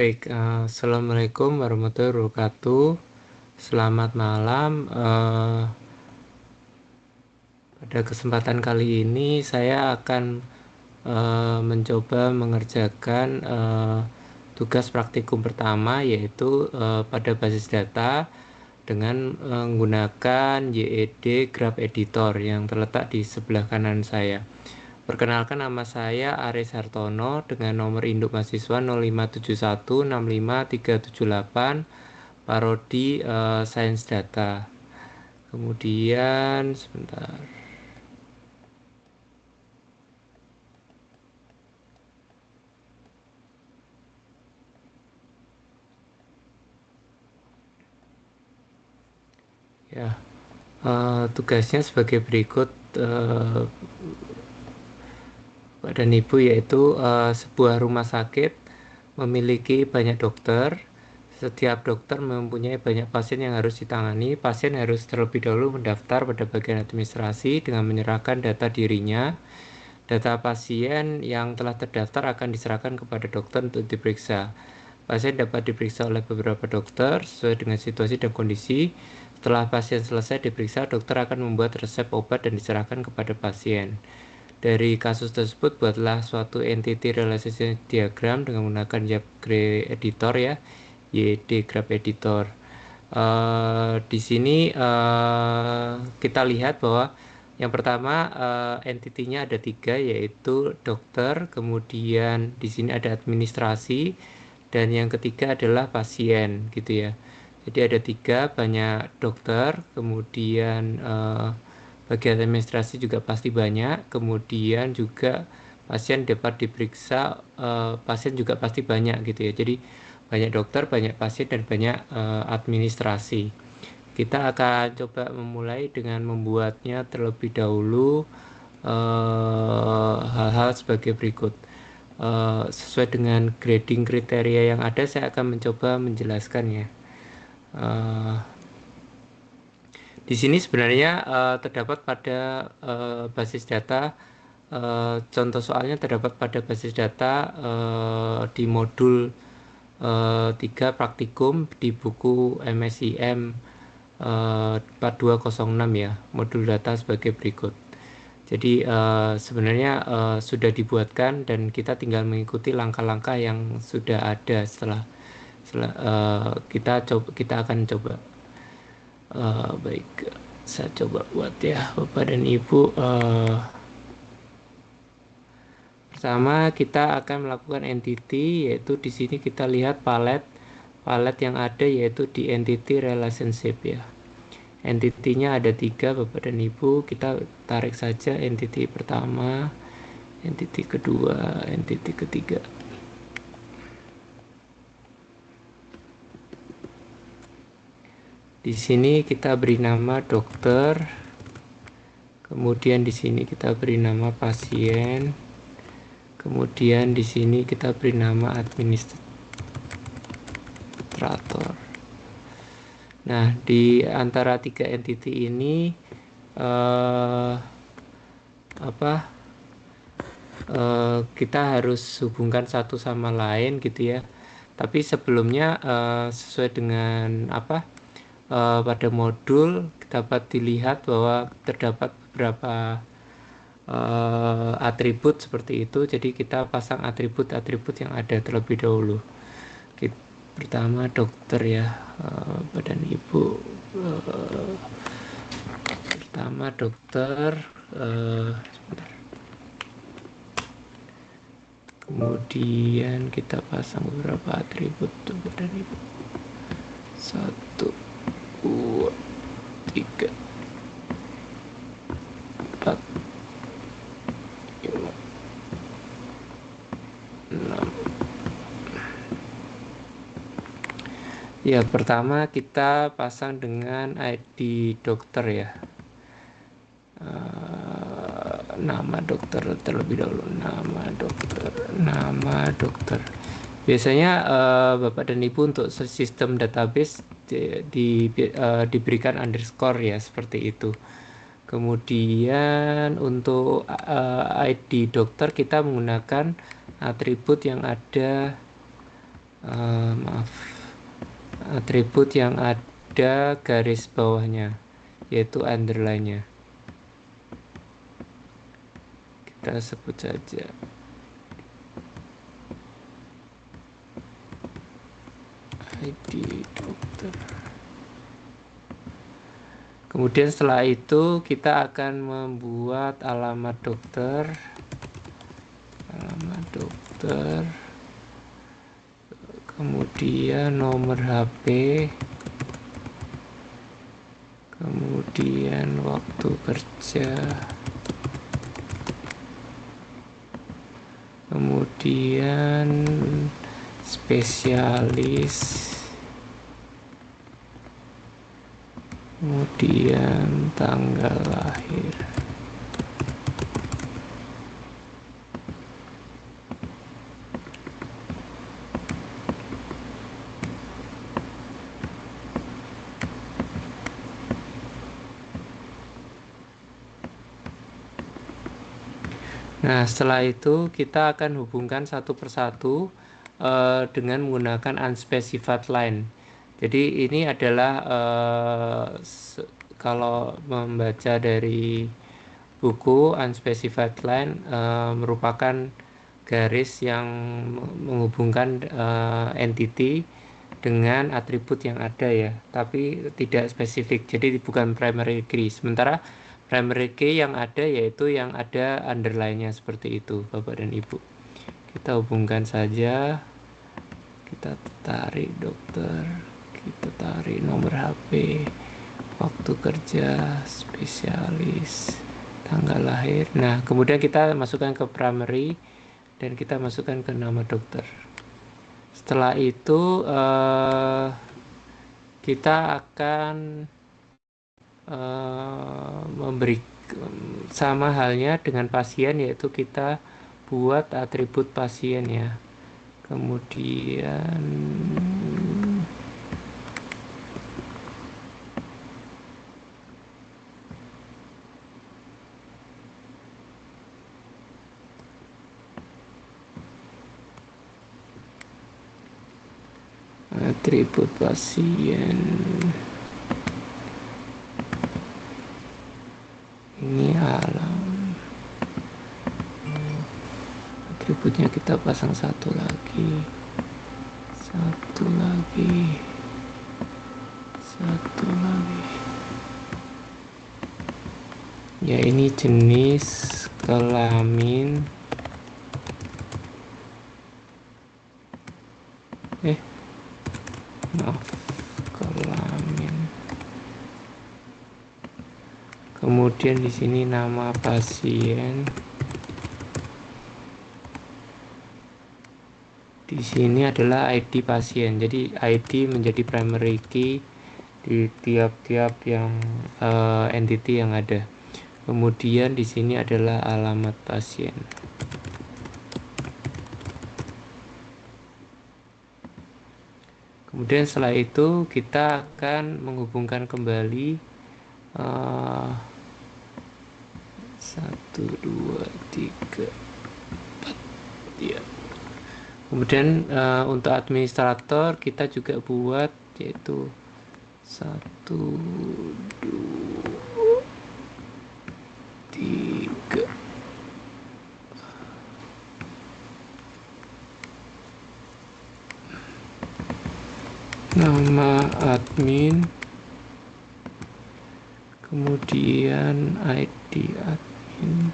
Baik, Assalamualaikum warahmatullahi wabarakatuh. Selamat malam. Pada kesempatan kali ini saya akan mencoba mengerjakan tugas praktikum pertama, yaitu pada basis data dengan menggunakan YED Graph Editor yang terletak di sebelah kanan saya. Perkenalkan, nama saya Aris Hartono dengan nomor induk mahasiswa 057165378, parodi Sains Data. Kemudian sebentar. Ya, tugasnya sebagai berikut, Pak dan Ibu, yaitu sebuah rumah sakit memiliki banyak dokter. Setiap dokter mempunyai banyak pasien yang harus ditangani. Pasien harus terlebih dahulu mendaftar pada bagian administrasi dengan menyerahkan data dirinya. Data pasien yang telah terdaftar akan diserahkan kepada dokter untuk diperiksa. Pasien dapat diperiksa oleh beberapa dokter sesuai dengan situasi dan kondisi. Setelah pasien selesai diperiksa, dokter akan membuat resep obat dan diserahkan kepada pasien. Dari kasus tersebut, buatlah suatu entity relationship diagram dengan menggunakan YAP Editor, ya, YD Graph Editor. Di sini kita lihat bahwa yang pertama, entitinya ada tiga, yaitu dokter, kemudian di sini ada administrasi, dan yang ketiga adalah pasien, gitu ya. Jadi ada tiga, banyak dokter, kemudian bagian administrasi juga pasti banyak, kemudian juga pasien dapat diperiksa, pasien juga pasti banyak, gitu ya. Jadi banyak dokter, banyak pasien, dan banyak administrasi. Kita akan coba memulai dengan membuatnya terlebih dahulu, hal-hal sebagai berikut. Sesuai dengan grading kriteria yang ada, saya akan mencoba menjelaskannya. Uh, di sini sebenarnya terdapat pada basis data, contoh soalnya terdapat pada basis data di modul 3 praktikum di buku MSIM 4206, ya, modul data sebagai berikut. Jadi sebenarnya sudah dibuatkan dan kita tinggal mengikuti langkah-langkah yang sudah ada. Setelah kita akan coba. Baik, saya coba buat, ya, Bapak dan Ibu. Pertama, kita akan melakukan entity, yaitu di sini kita lihat palet yang ada, yaitu di entity relationship, ya. Entitinya ada tiga, Bapak dan Ibu. Kita tarik saja entity pertama, entity kedua, entity ketiga. Di sini kita beri nama dokter, kemudian di sini kita beri nama pasien, kemudian di sini kita beri nama administrator. Nah, di antara tiga entity ini kita harus hubungkan satu sama lain, gitu ya. Tapi sebelumnya sesuai dengan pada modul dapat dilihat bahwa terdapat beberapa atribut seperti itu. Jadi kita pasang atribut-atribut yang ada terlebih dahulu. Pertama dokter, ya, badan ibu. Pertama dokter, sebentar. Kemudian kita pasang beberapa atribut badan ibu. 1, 2, 3, 4, 5, 6. Ya, pertama kita pasang dengan ID dokter, ya. Nama dokter terlebih dahulu. Nama dokter. Biasanya Bapak dan Ibu untuk sistem database diberikan underscore, ya, seperti itu. Kemudian untuk ID dokter kita menggunakan atribut yang ada maaf, atribut yang ada garis bawahnya, yaitu underline-nya. Kita sebut saja ID dokter. Kemudian setelah itu kita akan membuat alamat dokter, kemudian nomor HP, kemudian waktu kerja, kemudian spesialis, kemudian tanggal lahir. Nah, setelah itu kita akan hubungkan satu persatu dengan menggunakan unspecified line. Jadi ini adalah kalau membaca dari buku, unspecified line merupakan garis yang menghubungkan entity dengan atribut yang ada ya, tapi tidak spesifik. Jadi bukan primary key. Sementara primary key yang ada yaitu yang ada underline-nya seperti itu, Bapak dan Ibu. Kita hubungkan saja. Kita tarik dokter, kita tarik nomor HP, waktu kerja, spesialis, tanggal lahir. Nah, kemudian kita masukkan ke primary dan kita masukkan ke nama dokter. Setelah itu kita akan memberi sama halnya dengan pasien, yaitu kita buat atribut pasien ya. Kemudian atribut pasien ini alam, atributnya kita pasang satu lagi, satu lagi. Ya, ini jenis kelamin. Maaf, kelamin. Kemudian di sini nama pasien. Di sini adalah ID pasien. Jadi ID menjadi primary key di tiap-tiap yang entity yang ada. Kemudian di sini adalah alamat pasien. Kemudian setelah itu kita akan menghubungkan kembali 1, 2, 3, 4 ya. Kemudian untuk administrator kita juga buat yaitu 1, 2, 3. Nama admin, kemudian ID admin,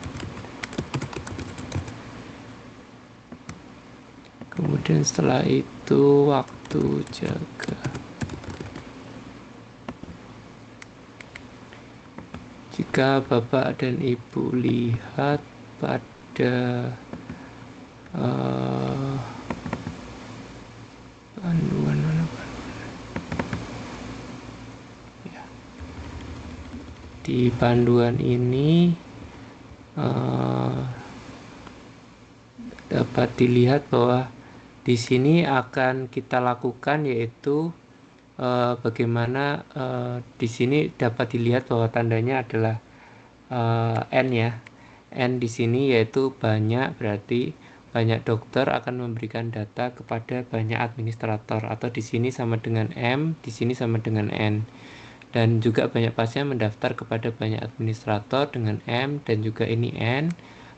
kemudian setelah itu waktu jaga. Jika Bapak dan Ibu lihat pada panduan ya, di panduan ini dapat dilihat bahwa di sini akan kita lakukan yaitu bagaimana di sini dapat dilihat bahwa tandanya adalah N ya. N di sini yaitu banyak, berarti banyak dokter akan memberikan data kepada banyak administrator, atau di sini sama dengan M, di sini sama dengan N. Dan juga banyak pasien mendaftar kepada banyak administrator dengan M, dan juga ini N.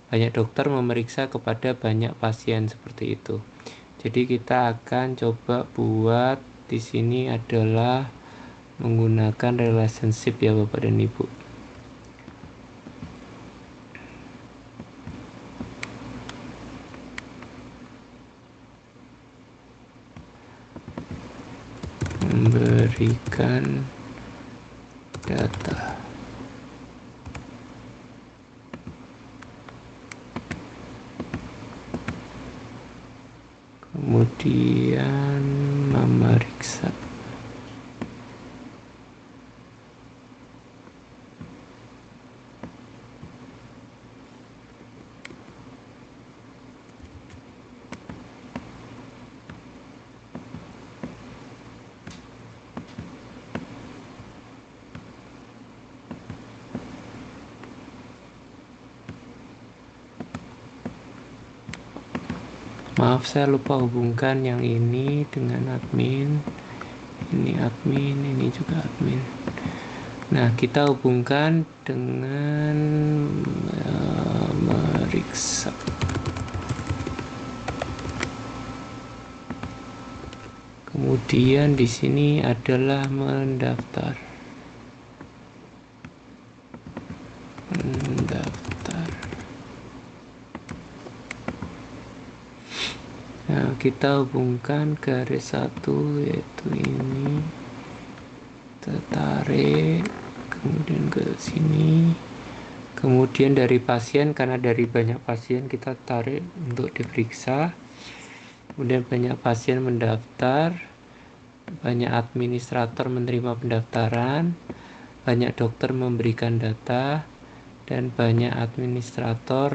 Banyak dokter memeriksa kepada banyak pasien seperti itu. Jadi kita akan coba buat di sini adalah menggunakan relationship ya Bapak dan Ibu. Memberikan data. Kemudian memeriksa. Maaf, saya lupa hubungkan yang ini dengan admin. Ini admin, ini juga admin. Nah, kita hubungkan dengan meriksa. Kemudian di sini adalah mendaftar. Nah, kita hubungkan garis satu, yaitu ini. Kita tarik, kemudian ke sini. Kemudian dari pasien, karena dari banyak pasien kita tarik untuk diperiksa. Kemudian banyak pasien mendaftar, banyak administrator menerima pendaftaran, banyak dokter memberikan data, dan banyak administrator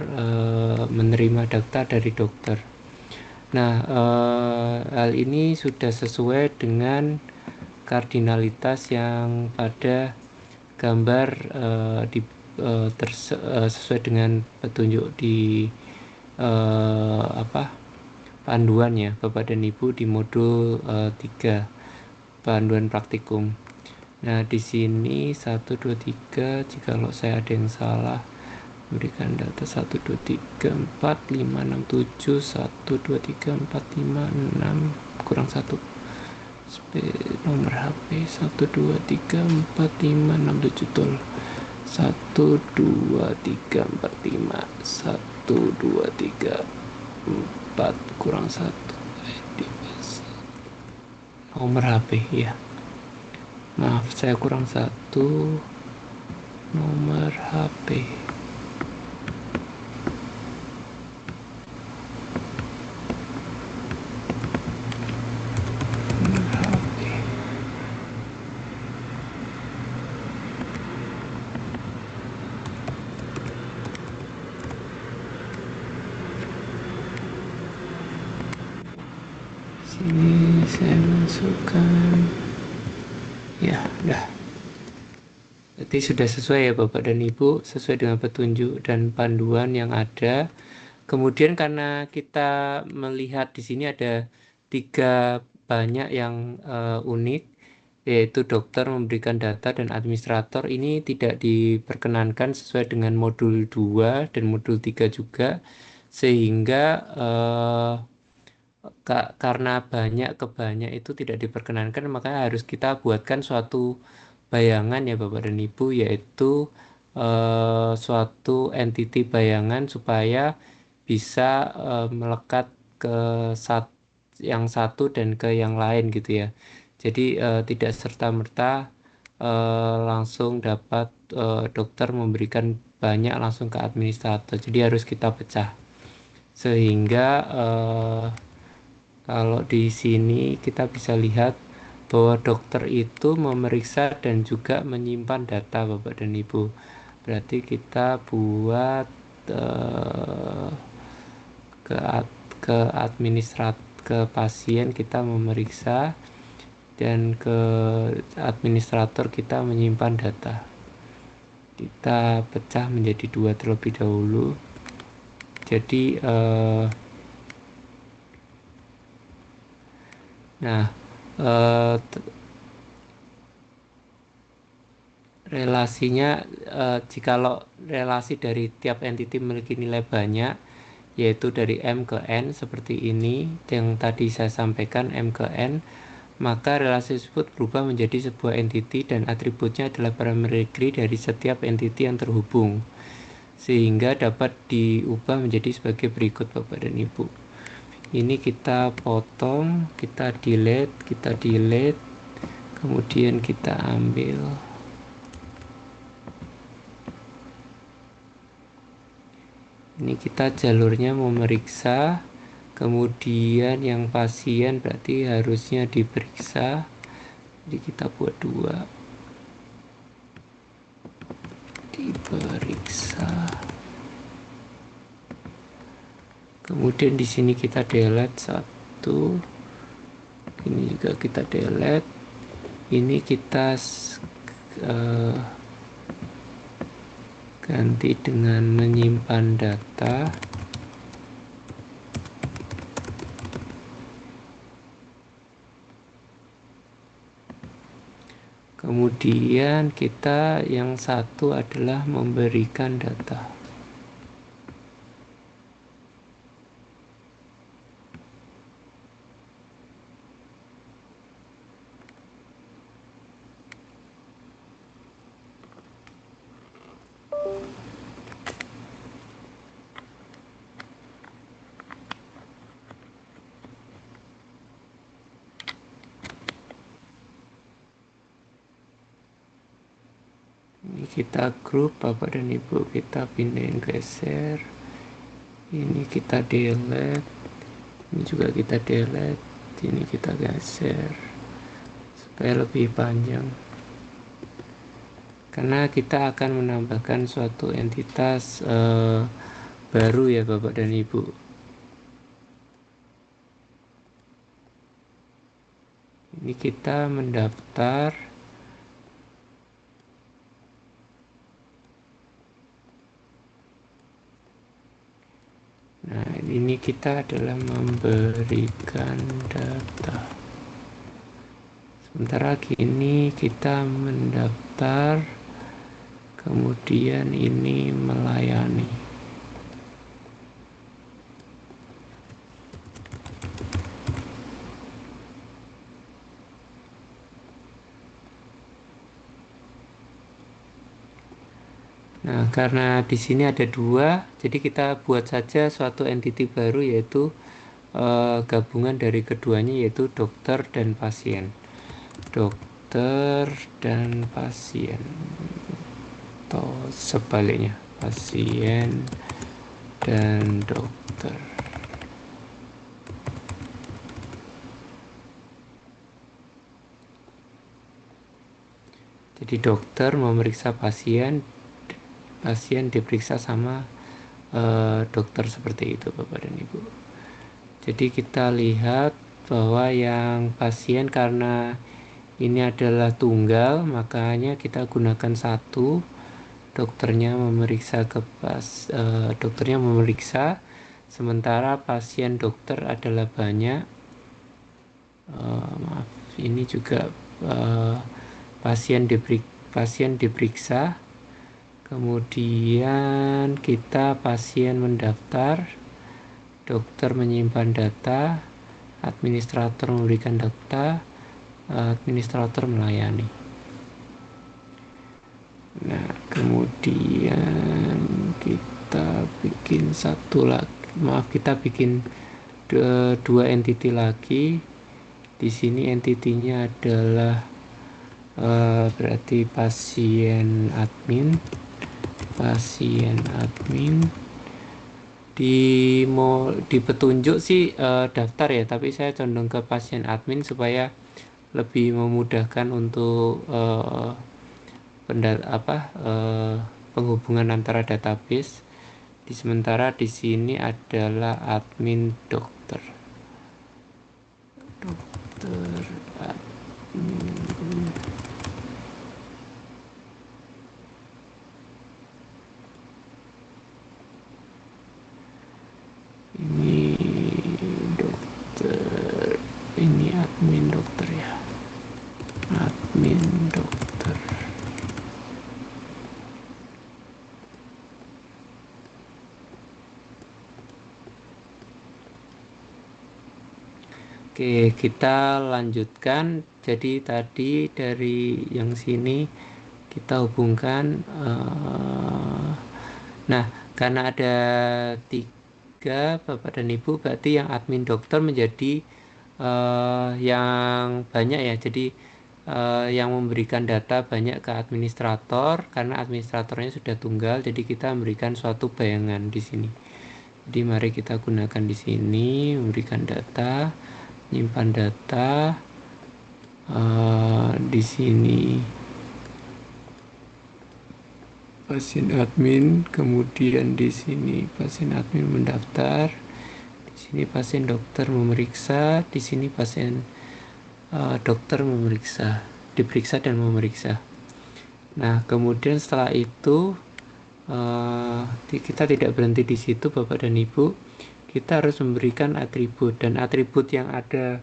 menerima data dari dokter. Nah, hal ini sudah sesuai dengan kardinalitas yang pada gambar sesuai dengan petunjuk di panduan ya Bapak dan Ibu di modul 3 panduan praktikum. Nah, di sini 1 2 3, jikalau saya ada yang salah, berikan data 1 2 3 4 5 6 7, 1 2 3 4 5 6 kurang 1. Nomor HP 1 2 3 4 5 6 7 tol 1 2 3 4 5 1 2 3 4 kurang 1. Nomor HP ya. Maaf, saya kurang 1. Nomor HP. Sini saya masukkan. Ya, udah. Berarti sudah sesuai ya Bapak dan Ibu, sesuai dengan petunjuk dan panduan yang ada. Kemudian karena kita melihat di sini ada 3 banyak yang unik, yaitu dokter memberikan data dan administrator, ini tidak diperkenankan sesuai dengan modul 2 dan modul 3 juga, sehingga karena banyak ke banyak itu tidak diperkenankan, maka harus kita buatkan suatu bayangan ya Bapak dan Ibu, yaitu suatu entity bayangan supaya bisa melekat ke yang satu dan ke yang lain gitu ya. Jadi tidak serta-merta langsung dapat dokter memberikan banyak langsung ke administrator. Jadi harus kita pecah. Sehingga kalau di sini kita bisa lihat bahwa dokter itu memeriksa dan juga menyimpan data Bapak dan Ibu. Berarti kita buat ke ke pasien kita memeriksa, dan ke administrator kita menyimpan data. Kita pecah menjadi 2 terlebih dahulu. Jadi Nah, eh, relasinya, jikalau relasi dari tiap entiti memiliki nilai banyak, yaitu dari M ke N seperti ini, yang tadi saya sampaikan M ke N, maka relasi tersebut berubah menjadi sebuah entiti dan atributnya adalah primary degree dari setiap entiti yang terhubung, sehingga dapat diubah menjadi sebagai berikut Bapak dan Ibu. Ini kita potong, kita delete, kemudian kita ambil. Ini kita jalurnya memeriksa, kemudian yang pasien berarti harusnya diperiksa. Jadi kita buat dua, diperiksa. Kemudian di sini kita delete satu, ini juga kita delete. Ini kita ganti dengan menyimpan data. Kemudian kita yang satu adalah memberikan data. Ini kita grup Bapak dan Ibu, kita pindahin geser. Ini kita delete, ini juga kita delete, ini kita geser supaya lebih panjang, karena kita akan menambahkan suatu entitas baru ya Bapak dan Ibu. Ini kita mendaftar. Nah, ini kita adalah memberikan data. Sementara gini kita mendaftar, kemudian ini melayani. Nah, karena di sini ada dua, jadi kita buat saja suatu entiti baru, yaitu gabungan dari keduanya, yaitu dokter dan pasien. Dokter dan pasien, atau sebaliknya, pasien dan dokter. Jadi dokter memeriksa pasien, pasien diperiksa sama dokter, seperti itu Bapak dan Ibu. Jadi kita lihat bahwa yang pasien, karena ini adalah tunggal, makanya kita gunakan satu. Dokternya memeriksa dokternya memeriksa, sementara pasien dokter adalah banyak. Maaf, ini juga pasien diperiksa. Kemudian kita pasien mendaftar, dokter menyimpan data, administrator memberikan data, administrator melayani. Nah, kemudian kita bikin satu lagi, maaf, kita bikin dua entiti lagi. Di sini entitinya adalah berarti pasien admin. Di petunjuk sih daftar ya, tapi saya condong ke pasien admin supaya lebih memudahkan untuk penghubungan antara database. Sementara di sini adalah admin dokter. Ini dokter, ini admin Oke, kita lanjutkan. Jadi tadi dari yang sini kita hubungkan. Nah, karena ada 3 Bapak dan Ibu, berarti yang admin dokter menjadi yang banyak ya. Jadi yang memberikan data banyak ke administrator, karena administratornya sudah tunggal. Jadi kita memberikan suatu bayangan di sini. Jadi mari kita gunakan di sini, memberikan data, menyimpan data di sini. Pasien admin, kemudian di sini pasien admin mendaftar, di sini pasien dokter memeriksa, di sini pasien dokter memeriksa, diperiksa dan memeriksa. Nah, kemudian setelah itu kita tidak berhenti di situ, Bapak dan Ibu. Kita harus memberikan atribut, dan atribut yang ada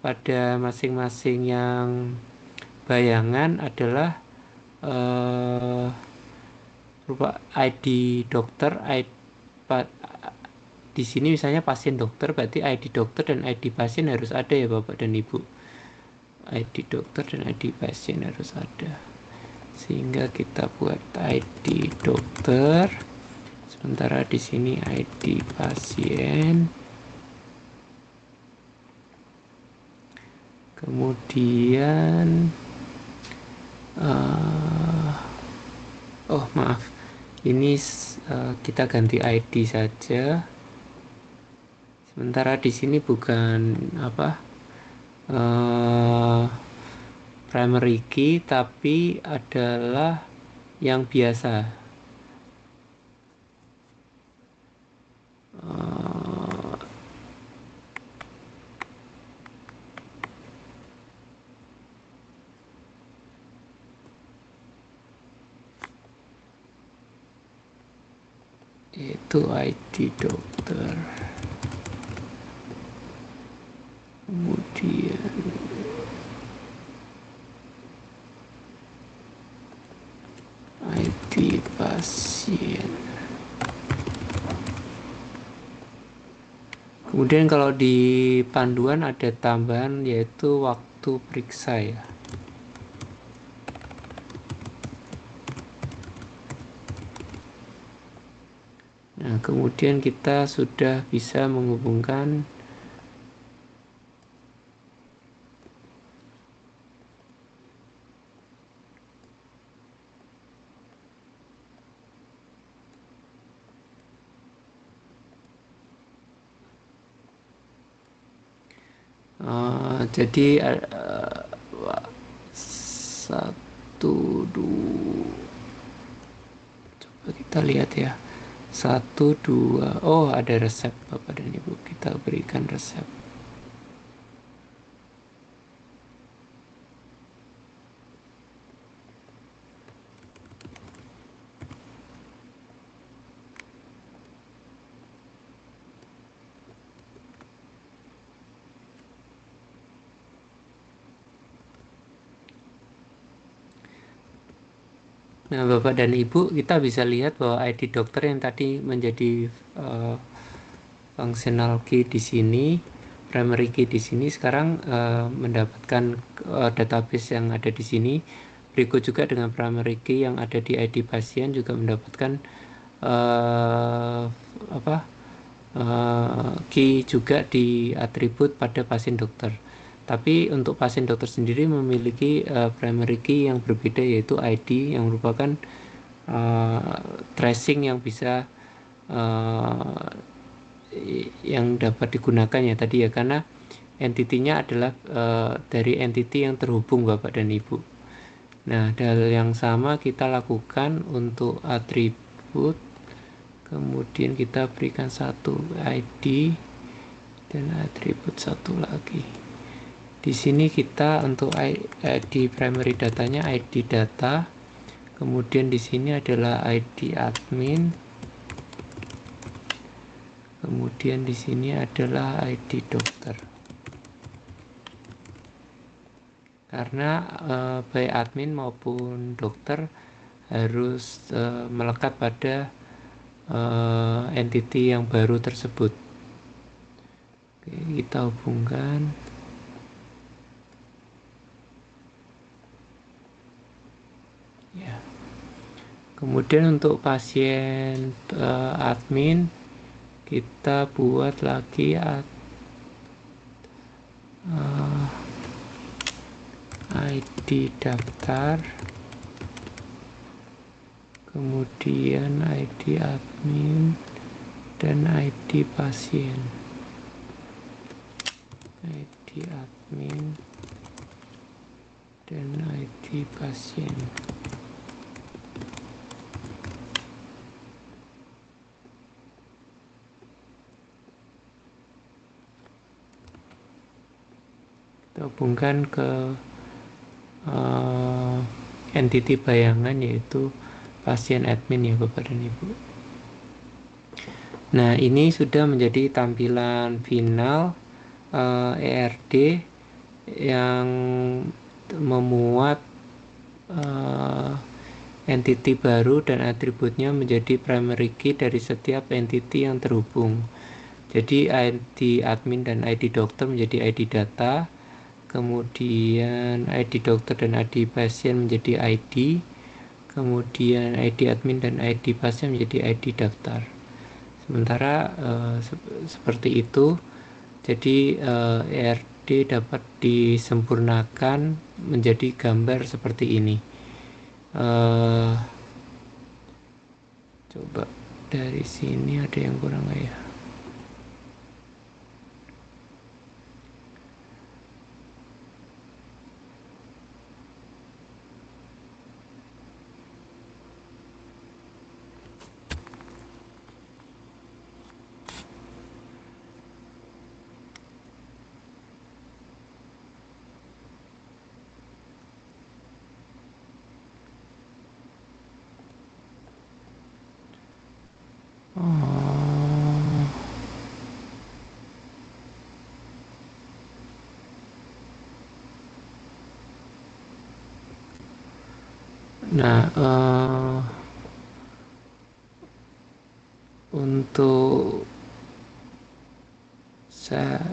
pada masing-masing yang bayangan adalah berupa ID dokter, di sini misalnya pasien dokter, berarti ID dokter dan ID pasien harus ada ya Bapak dan Ibu. ID dokter dan ID pasien harus ada. Sehingga kita buat ID dokter, sementara di sini ID pasien. Kemudian oh maaf, ini kita ganti ID saja. Sementara di sini bukan primary key, tapi adalah yang biasa. Yaitu ID dokter. Kemudian ID pasien. Kemudian kalau di panduan ada tambahan yaitu waktu periksa ya. Nah, kemudian kita sudah bisa menghubungkan jadi satu dua, coba kita lihat ya, 1 2, oh ada resep Bapak dan Ibu, kita berikan resep. Nah, Bapak dan Ibu, kita bisa lihat bahwa ID dokter yang tadi menjadi functional key di sini, primary key di sini, sekarang mendapatkan database yang ada di sini. Berikut juga dengan primary key yang ada di ID pasien juga mendapatkan key juga di atribut pada pasien dokter. Tapi untuk pasien dokter sendiri memiliki primary key yang berbeda, yaitu ID yang merupakan tracing yang bisa yang dapat digunakan ya tadi ya, karena entitinya adalah dari entity yang terhubung Bapak dan Ibu. Nah, hal yang sama kita lakukan untuk atribut. Kemudian kita berikan satu ID dan atribut satu lagi. Di sini kita untuk ID primary datanya ID data, kemudian di sini adalah ID admin, kemudian di sini adalah ID dokter. Karena baik admin maupun dokter harus melekat pada entity yang baru tersebut. Oke, kita hubungkan. Ya. Kemudian untuk pasien admin kita buat lagi ID daftar, kemudian ID admin dan ID pasien. ID admin dan ID pasien. Kita hubungkan ke entity bayangan, yaitu pasien admin ya Bapak dan Ibu. Nah, ini sudah menjadi tampilan final ERD yang memuat entity baru dan atributnya menjadi primary key dari setiap entity yang terhubung. Jadi ID admin dan ID dokter menjadi ID data, kemudian ID dokter dan ID pasien menjadi ID, kemudian ID admin dan ID pasien menjadi ID daftar. Sementara seperti itu, jadi ERD dapat disempurnakan menjadi gambar seperti ini. Coba dari sini ada yang kurang ya. Nah, untuk saya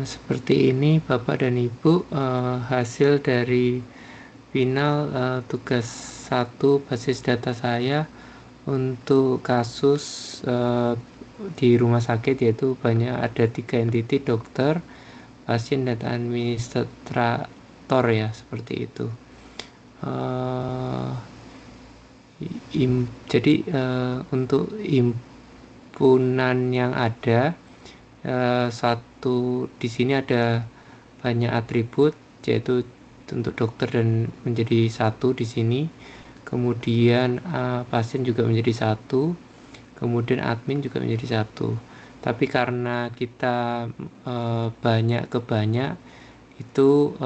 seperti ini Bapak dan Ibu, hasil dari final tugas 1 basis data saya untuk kasus di rumah sakit, yaitu ada 3 entity, dokter, pasien, dan administrator ya, seperti itu. Jadi untuk himpunan yang ada, satu di sini ada banyak atribut, yaitu untuk dokter dan menjadi satu di sini, kemudian pasien juga menjadi satu, kemudian admin juga menjadi satu. Tapi karena kita banyak ke banyak, itu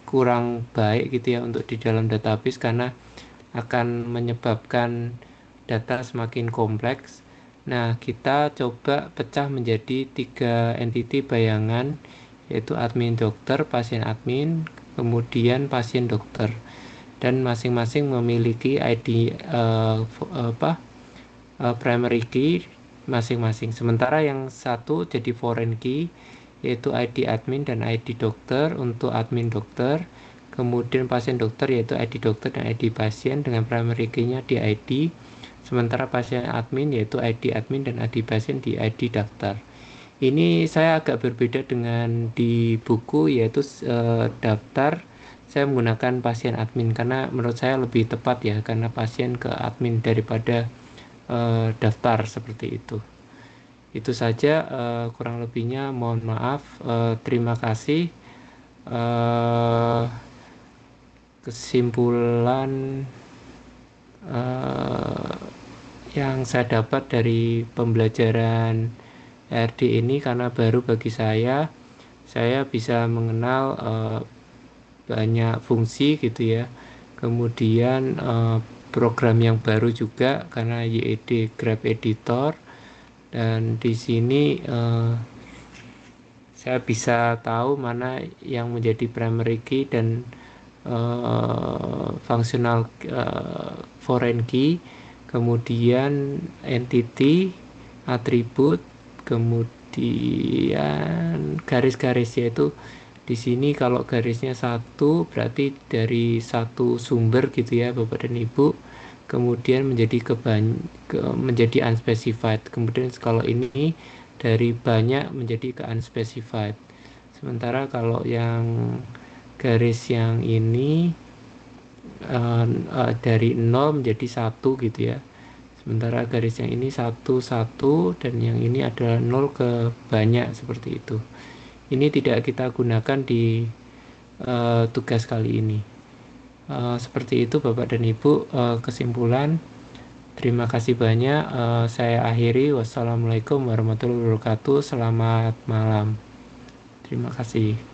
kurang baik gitu ya untuk di dalam database, karena akan menyebabkan data semakin kompleks. Nah, kita coba pecah menjadi 3 entity bayangan, yaitu admin dokter, pasien admin, kemudian pasien dokter, dan masing-masing memiliki ID primary key masing-masing. Sementara yang satu jadi foreign key, yaitu ID admin dan ID dokter untuk admin dokter, kemudian pasien dokter yaitu ID dokter dan ID pasien dengan primary key-nya di ID, sementara pasien admin yaitu ID admin dan ID pasien di ID daftar. Ini saya agak berbeda dengan di buku, yaitu daftar saya menggunakan pasien admin karena menurut saya lebih tepat ya, karena pasien ke admin daripada daftar seperti itu. Itu saja, kurang lebihnya mohon maaf. Terima kasih. Kesimpulan yang saya dapat dari pembelajaran RD ini, karena baru bagi saya bisa mengenal banyak fungsi gitu ya. Kemudian program yang baru juga karena YED Graph Editor, Dan di sini saya bisa tahu mana yang menjadi primary key dan functional foreign key, kemudian entity, atribut, kemudian garis-garis, yaitu di sini kalau garisnya satu berarti dari satu sumber gitu ya Bapak dan Ibu, kemudian menjadi unspecified, kemudian kalau ini dari banyak menjadi ke unspecified. Sementara kalau yang garis yang ini dari 0 menjadi 1 gitu ya. Sementara garis yang ini 1 1 dan yang ini adalah 0 ke banyak, seperti itu. Ini tidak kita gunakan di tugas kali ini. Seperti itu Bapak dan Ibu, kesimpulan. Terima kasih banyak. Saya akhiri. Wassalamualaikum warahmatullahi wabarakatuh. Selamat malam. Terima kasih.